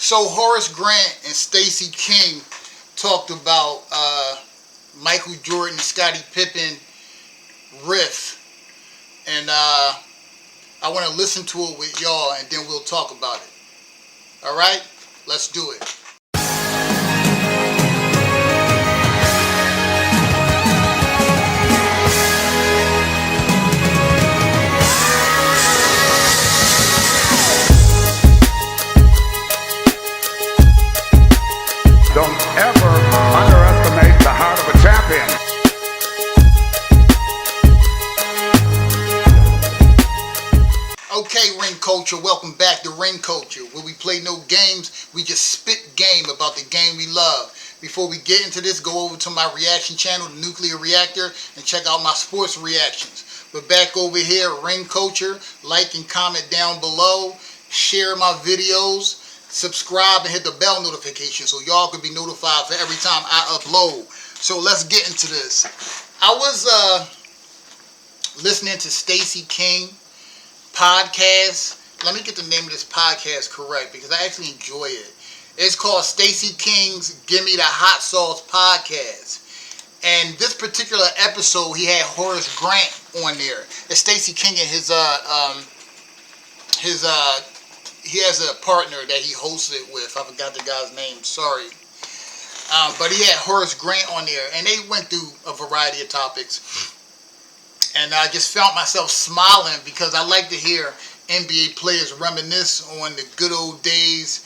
So Horace Grant and Stacey King talked about Michael Jordan and Scottie Pippen riff, and I want to listen to it with y'all, and then we'll talk about it. All right, let's do it. Don't ever underestimate the heart of a champion. Okay, Ring Culture, welcome back to Ring Culture, where we play no games, we just spit game about the game we love. Before we get into this, go over to my reaction channel, The Nuclear Reactor, and check out my sports reactions. But back over here, Ring Culture, like and comment down below, share my videos, subscribe and hit the bell notification so y'all can be notified for every time I upload. So let's get into this. I was listening to Stacey King podcast. Let me get the name of this podcast correct because I actually enjoy it. It's called Stacey King's Give Me the Hot Sauce podcast. And this particular episode, he had Horace Grant on there. It's Stacey King and he has a partner that he hosts it with. I forgot the guy's name. Sorry. But he had Horace Grant on there. And they went through a variety of topics. And I just found myself smiling because I like to hear NBA players reminisce on the good old days.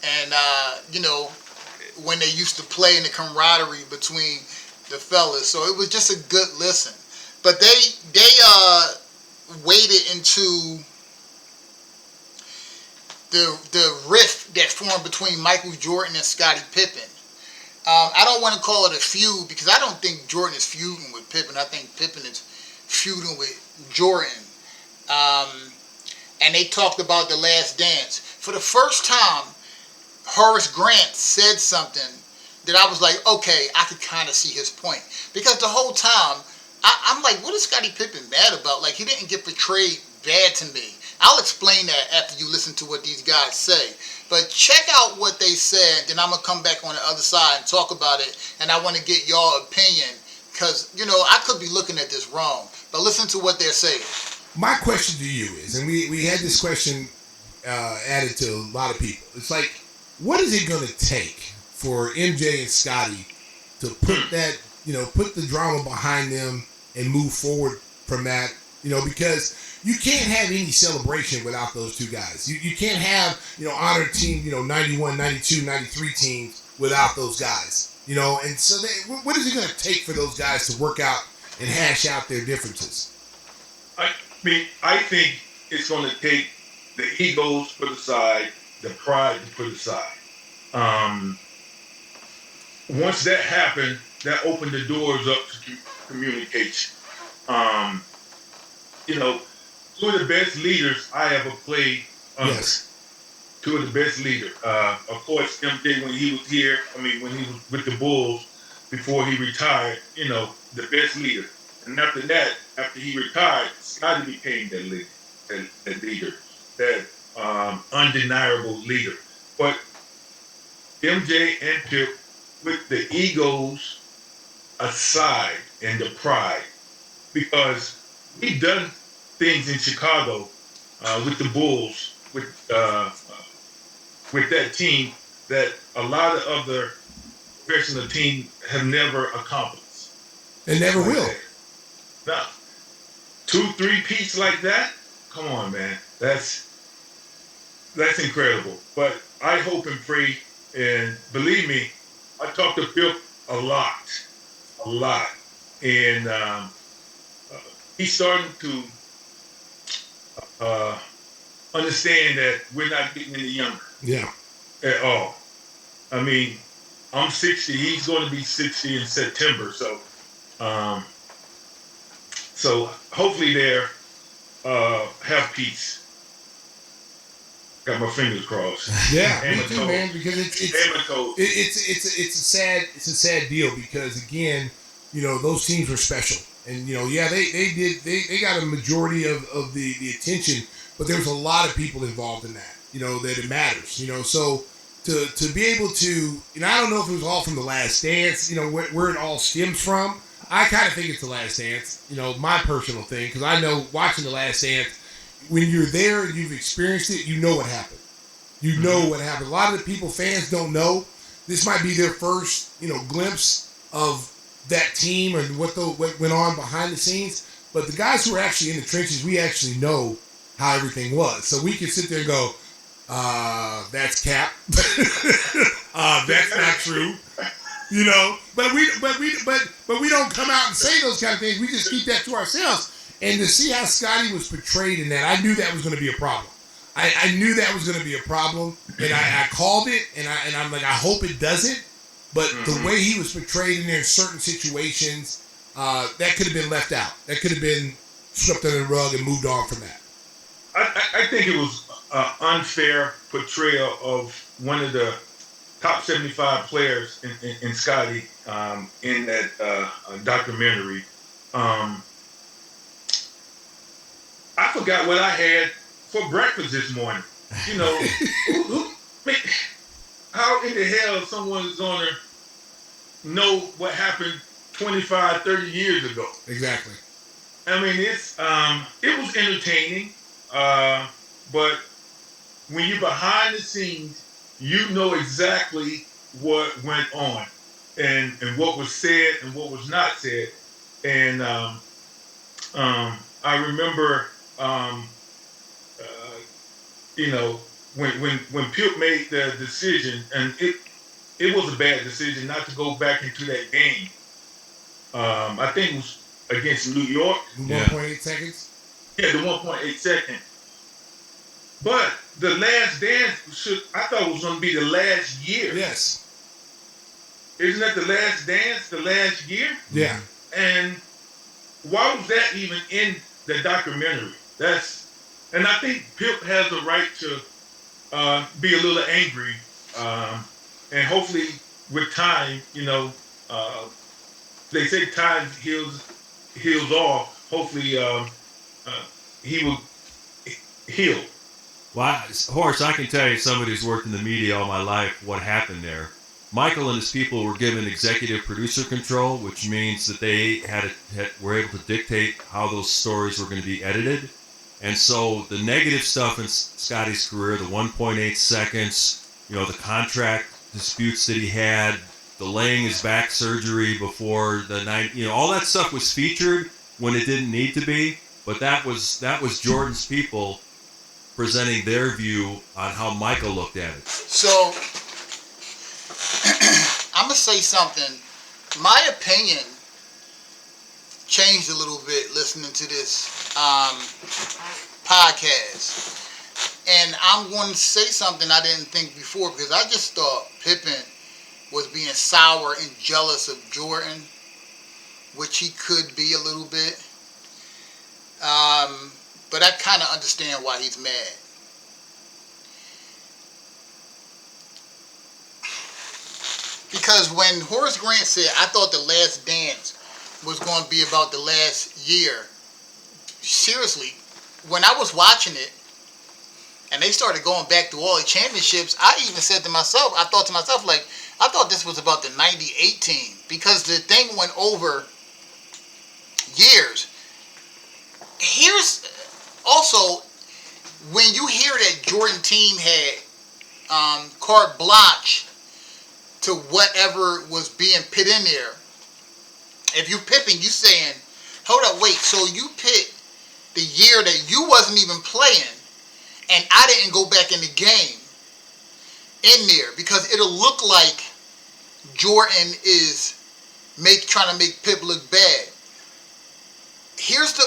And, when they used to play in the camaraderie between the fellas. So it was just a good listen. But they waded into the rift that formed between Michael Jordan and Scottie Pippen. I don't want to call it a feud because I don't think Jordan is feuding with Pippen. I think Pippen is feuding with Jordan. And they talked about The Last Dance. For the first time, Horace Grant said something that I was like, okay, I could kind of see his point. Because the whole time, I'm like, what is Scottie Pippen mad about? Like, he didn't get portrayed bad to me. I'll explain that after you listen to what these guys say. But check out what they said, then I'm going to come back on the other side and talk about it. And I want to get y'all opinion because, I could be looking at this wrong. But listen to what they're saying. My question to you is, and we had this question added to a lot of people. It's like, what is it going to take for MJ and Scottie to put that, put the drama behind them and move forward from that, because you can't have any celebration without those two guys. You can't have, honor team, 91, 92, 93 teams without those guys, and so what is it going to take for those guys to work out and hash out their differences? I think it's going to take the egos put aside, the pride to put aside. Once that happened, that opened the doors up to communication. Two of the best leaders I ever played under. Yes. Two of the best leaders. Of course, MJ when he was here, when he was with the Bulls before he retired, the best leader. And after that, after he retired, Scottie became that leader, that undeniable leader. But MJ and Pip, with the egos aside and the pride, because we've done things in Chicago with the Bulls, with that team that a lot of other professional teams have never accomplished. And never will. No. 2-3 peats like that? Come on, man. That's incredible. But I hope and pray, and believe me, I talk to Phil a lot. And he's starting to understand that we're not getting any younger. Yeah. At all. I'm 60. He's going to be 60 in September. So hopefully they're have peace. Got my fingers crossed. Yeah, me too, man. Because it's a sad deal because again, those teams were special, and they got a majority of the attention, but there was a lot of people involved in that. That it matters. So to be able to, and I don't know if it was all from The Last Dance, where it all stems from. I kind of think it's The Last Dance, my personal thing, because I know watching The Last Dance, when you're there and you've experienced it, you know what happened. You know what happened. A lot of the people, fans don't know. This might be their first, glimpse of that team and what went on behind the scenes. But the guys who are actually in the trenches, we actually know how everything was. So we can sit there and go, that's cap. That's not true. But we don't come out and say those kind of things. We just keep that to ourselves. And to see how Scottie was portrayed in that, I knew that was going to be a problem. I knew that was going to be a problem, and I called it, and I'm like, I hope it doesn't. But the way he was portrayed in there in certain situations, that could have been left out. That could have been swept under the rug and moved on from that. I think it was an unfair portrayal of one of the top 75 players in Scottie in that documentary. I forgot what I had for breakfast this morning. How in the hell someone is going to know what happened 25, 30 years ago? Exactly. I mean, it was entertaining, but when you're behind the scenes, you know exactly what went on and what was said and what was not said. And I remember, when Pip made the decision, and it was a bad decision not to go back into that game. I think it was against New York. 1.8 seconds? Yeah, the 1.8 second. But the Last Dance I thought was going to be the last year. Yes. Isn't that the Last Dance, the last year? Yeah. And why was that even in the documentary? And I think Pip has a right to be a little angry, and hopefully with time, they say time heals all. Hopefully, he will heal. Well, Horace, I can tell you, somebody who's worked in the media all my life, what happened there. Michael and his people were given executive producer control, which means that they were able to dictate how those stories were going to be edited. And so the negative stuff in Scottie's career, the 1.8 seconds, the contract disputes that he had, delaying his back surgery before the night, all that stuff was featured when it didn't need to be. But that was Jordan's people presenting their view on how Michael looked at it. So I'm gonna say something. My opinion changed a little bit listening to this podcast, and I'm going to say something I didn't think before, because I just thought Pippen was being sour and jealous of Jordan, which he could be a little bit. But I kind of understand why he's mad. Because when Horace Grant said, I thought The Last Dance was going to be about the last year, seriously, when I was watching it, and they started going back through all the championships, I even said to myself, I thought this was about the 98 team, because the thing went over years. Here's also, when you hear that Jordan team had carte blanche to whatever was being put in there, if you Pippen, you saying, hold up, wait, so you picked the year that you wasn't even playing, and I didn't go back in the game in there, because it'll look like Jordan is trying to make Pip look bad. Here's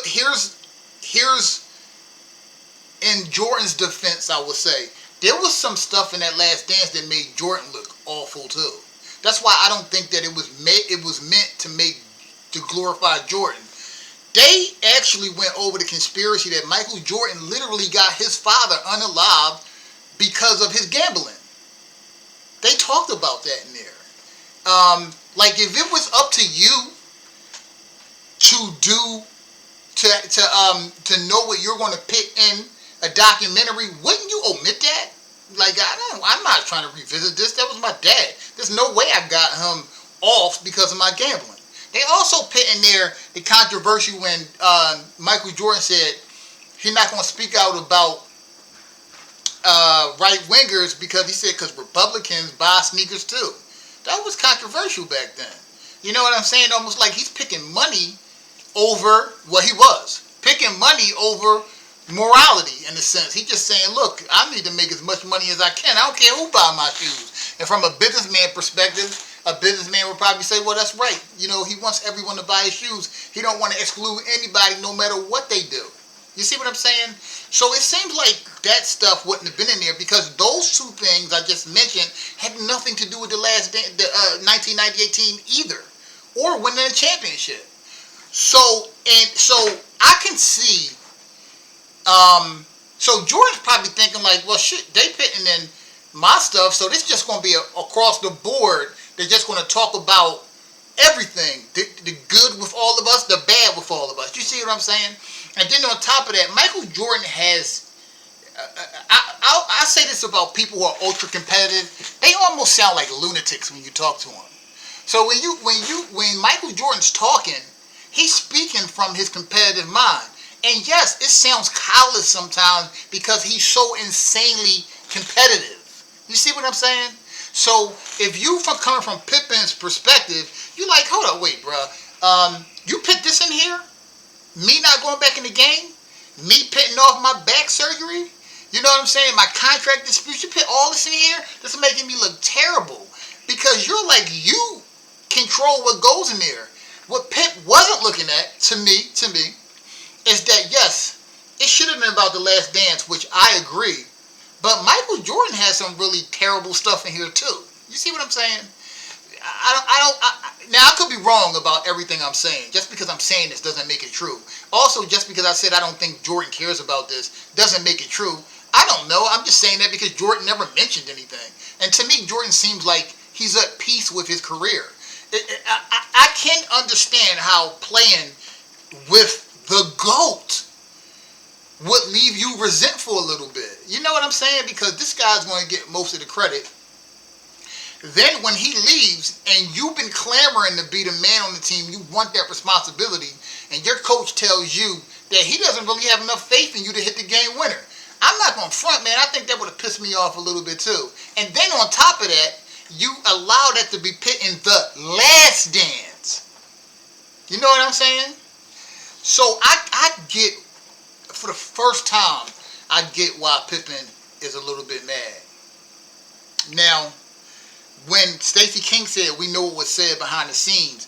in Jordan's defense, I would say, there was some stuff in that Last Dance that made Jordan look awful too. That's why I don't think that it was meant to glorify Jordan. They actually went over the conspiracy that Michael Jordan literally got his father unalived because of his gambling. They talked about that in there. Like, if it was up to you to know what you're going to pick in a documentary, wouldn't you omit that? Like, I'm not trying to revisit this. That was my dad. There's no way I got him off because of my gambling. They also put in there the controversy when Michael Jordan said he's not going to speak out about right wingers because he said because Republicans buy sneakers too. That was controversial back then. You know what I'm saying? Almost like he's picking money over what he was. Picking money over morality in a sense. He's just saying, look, I need to make as much money as I can. I don't care who buy my shoes. And from a businessman perspective, a businessman would probably say, well, that's right. You know, he wants everyone to buy his shoes. He don't want to exclude anybody no matter what they do. You see what I'm saying? So it seems like that stuff wouldn't have been in there because those two things I just mentioned had nothing to do with the 1998 team either, or winning a championship. So I can see. So Jordan's probably thinking like, well, shit, they putting in my stuff, so this is just going to be across the board. They're just going to talk about everything, the good with all of us, the bad with all of us. You see what I'm saying? And then on top of that, Michael Jordan has. I say this about people who are ultra competitive. They almost sound like lunatics when you talk to them. So when Michael Jordan's talking, he's speaking from his competitive mind. And yes, it sounds callous sometimes because he's so insanely competitive. You see what I'm saying? So if you coming from Pippen's perspective, you like, hold up, wait, bro. You put this in here? Me not going back in the game? Me putting off my back surgery? You know what I'm saying? My contract dispute. You put all this in here? This is making me look terrible. Because you're like, you control what goes in there. What Pip wasn't looking at, to me, is that, yes, it should have been about The Last Dance, which I agree. But Michael Jordan has some really terrible stuff in here, too. You see what I'm saying? Now, I could be wrong about everything I'm saying. Just because I'm saying this doesn't make it true. Also, just because I said I don't think Jordan cares about this doesn't make it true. I don't know. I'm just saying that because Jordan never mentioned anything. And to me, Jordan seems like he's at peace with his career. I can't understand how playing with the GOAT would leave you resentful a little bit. You know what I'm saying? Because this guy's going to get most of the credit. Then when he leaves and you've been clamoring to be the man on the team, you want that responsibility, and your coach tells you that he doesn't really have enough faith in you to hit the game winner. I'm not going to front, man. I think that would have pissed me off a little bit too. And then on top of that, you allow that to be put in The Last Dance. You know what I'm saying? So I get, for the first time, I get why Pippen is a little bit mad. Now, when Stacey King said we know what was said behind the scenes,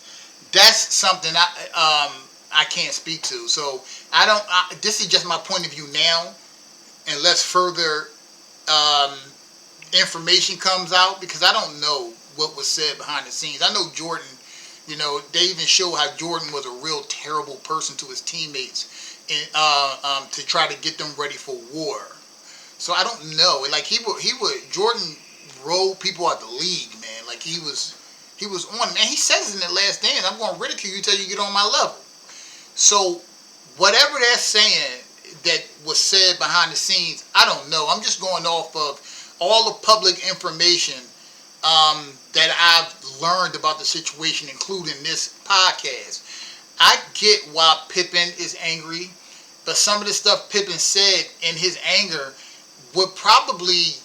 that's something I can't speak to. So this is just my point of view now, unless further information comes out, because I don't know what was said behind the scenes. I know Jordan, you know, they even show how Jordan was a real terrible person to his teammates and to try to get them ready for war. So I don't know. Like Jordan rolled people out the league, man. Like he was on, and he says in The Last Dance, I'm going to ridicule you till you get on my level. So whatever they're saying that was said behind the scenes, I don't know. I'm just going off of all the public information that I've learned about the situation, including this podcast. I get why Pippen is angry, but some of the stuff Pippen said in his anger would probably,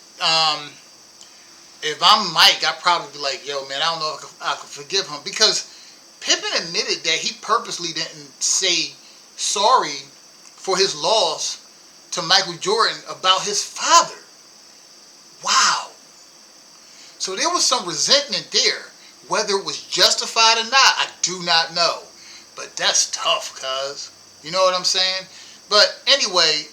if I'm Mike, I'd probably be like, yo, man, I don't know if I could forgive him. Because Pippen admitted that he purposely didn't say sorry for his loss to Michael Jordan about his father. Wow. So there was some resentment there. Whether it was justified or not, I do not know. But that's tough, cuz. You know what I'm saying? But anyway,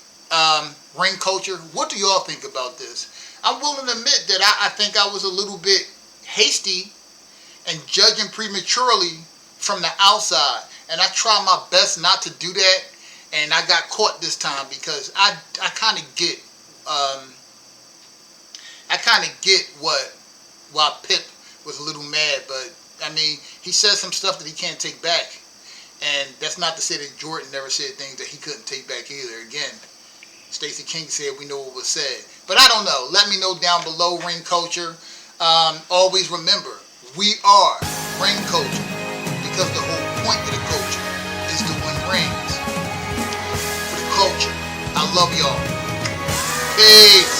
ring culture, what do y'all think about this? I'm willing to admit that I think I was a little bit hasty and judging prematurely from the outside. And I try my best not to do that. And I got caught this time because I kind of get why Pip was a little mad. But I mean, he says some stuff that he can't take back. And that's not to say that Jordan never said things that he couldn't take back either. Again, Stacey King said we know what was said. But I don't know. Let me know down below, ring culture. Always remember, we are ring culture because the whole point of the culture is to win rings. For the culture. I love y'all. Peace.